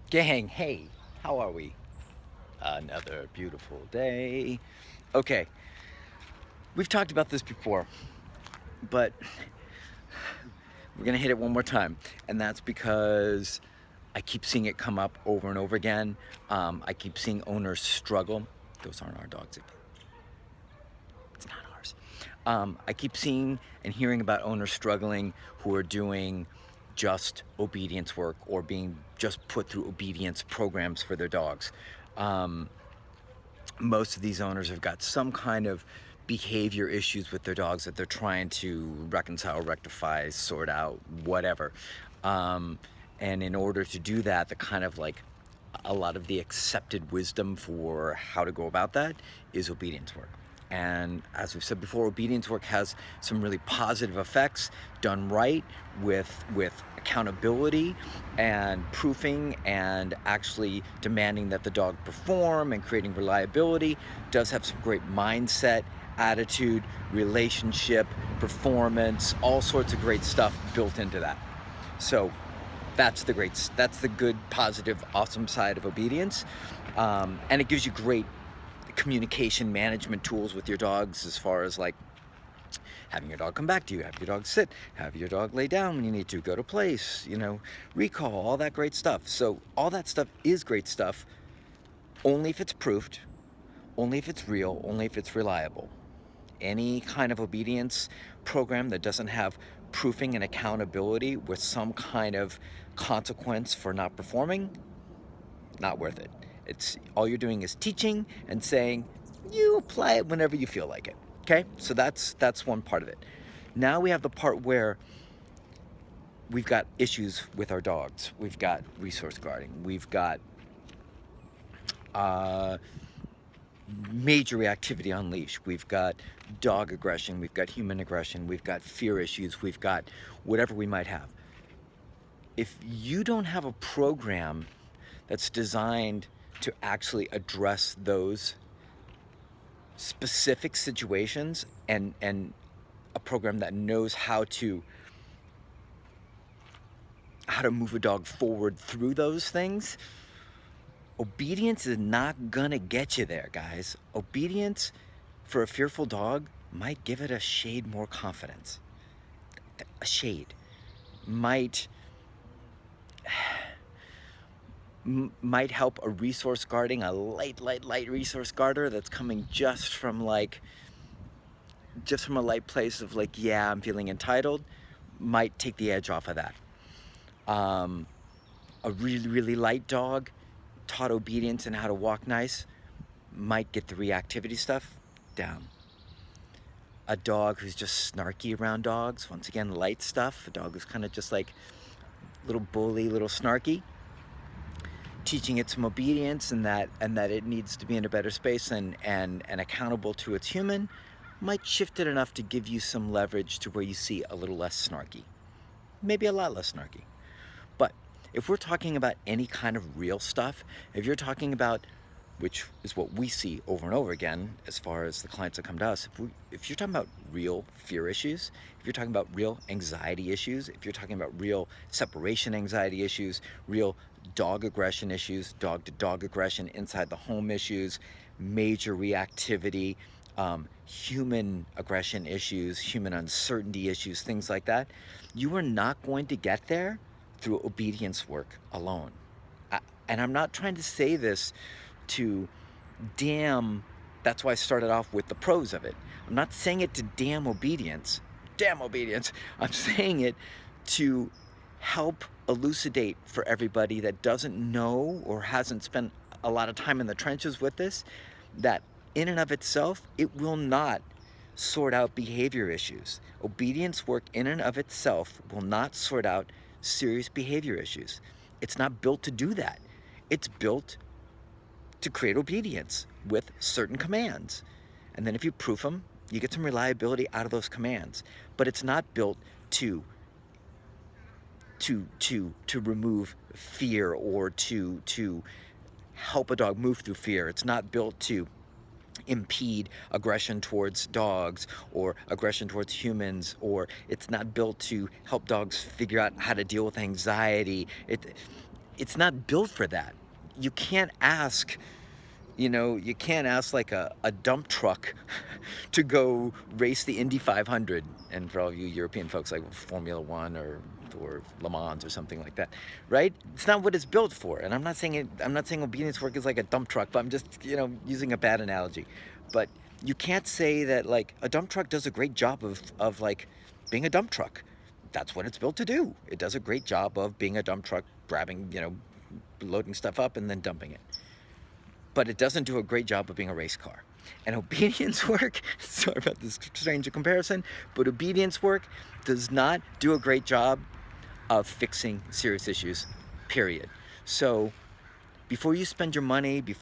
Gang, hey, how are we? Another beautiful day. Okay, we've talked about this before, but we're gonna hit it one more time, and that's because I keep seeing it come up over and over again. I keep seeing owners struggle. Those aren't our dogs. It's not ours. I keep seeing and hearing about owners struggling who are doing just obedience work or being just put through obedience programs for their dogs. Most of these owners have got some kind of behavior issues with their dogs that they're trying to reconcile, rectify, sort out, whatever. Um, and in order to do that, the kind of like a lot of the accepted wisdom for how to go about that is obedience work. And as we've said before, obedience work has some really positive effects done right with accountability and proofing and actually demanding that the dog perform and creating reliability. Does have some great mindset, attitude, relationship, performance, all sorts of great stuff built into that. So that's the good, positive, awesome side of obedience. And it gives you great communication management tools with your dogs as far as like having your dog come back to you, have your dog sit, have your dog lay down when you need to, go to place, recall, all that great stuff. So all that stuff is great stuff only if it's proofed, only if it's real, only if it's reliable. Any kind of obedience program that doesn't have proofing and accountability with some kind of consequence for not performing, not worth it. It's all you're doing is teaching and saying you apply it whenever you feel like it. Okay, so that's one part of it. Now we have the part where we've got issues with our dogs. We've got resource guarding. We've got uh, major reactivity on leash. We've got dog aggression. We've got human aggression. We've got fear issues. We've got whatever we might have. If you don't have a program that's designed to actually address those specific situations and a program that knows how to move a dog forward through those things, obedience is not gonna get you there, guys. Obedience for a fearful dog might give it a shade more confidence. A shade might might help a resource guarding, a light resource guarder that's coming just from a light place of like, yeah, I'm feeling entitled, might take the edge off of that. A really light dog taught obedience and how to walk nice might get the reactivity stuff down. A dog who's just snarky around dogs, once again, light stuff. A dog who's kind of just like little bully, little snarky, teaching it some obedience and that it needs to be in a better space and accountable to its human, might shift it enough to give you some leverage to where you see a little less snarky, maybe a lot less snarky. But if we're talking about any kind of real stuff, if you're talking about, which is what we see over and over again as far as the clients that come to us, if you're talking about real fear issues, if you're talking about real anxiety issues, if you're talking about real separation anxiety issues, real dog aggression issues, dog to dog aggression inside the home issues, major reactivity, human aggression issues, human uncertainty issues, things like that, you are not going to get there through obedience work alone. And I'm not trying to say this to damn, that's why I started off with the pros of it. I'm not saying it to damn obedience. Damn obedience. I'm saying it to help elucidate for everybody that doesn't know or hasn't spent a lot of time in the trenches with this, that in and of itself, it will not sort out behavior issues. Obedience work in and of itself will not sort out serious behavior issues. It's not built to do that. It's built to create obedience with certain commands. And then if you proof them, you get some reliability out of those commands. But it's not built to remove fear or to help a dog move through fear. It's not built to impede aggression towards dogs or aggression towards humans, or it's not built to help dogs figure out how to deal with anxiety. it's not built for that. You can't ask, you can't ask like a dump truck to go race the Indy 500. And for all you European folks, like Formula One or Le Mans or something like that, right? It's not what it's built for. And I'm not saying obedience work is like a dump truck, but I'm just, using a bad analogy. But you can't say that like a dump truck does a great job of like being a dump truck. That's what it's built to do. It does a great job of being a dump truck, grabbing, loading stuff up and then dumping it. But it doesn't do a great job of being a race car. And obedience work, sorry about this strange comparison, but obedience work does not do a great job of fixing serious issues, period. So before you spend your money,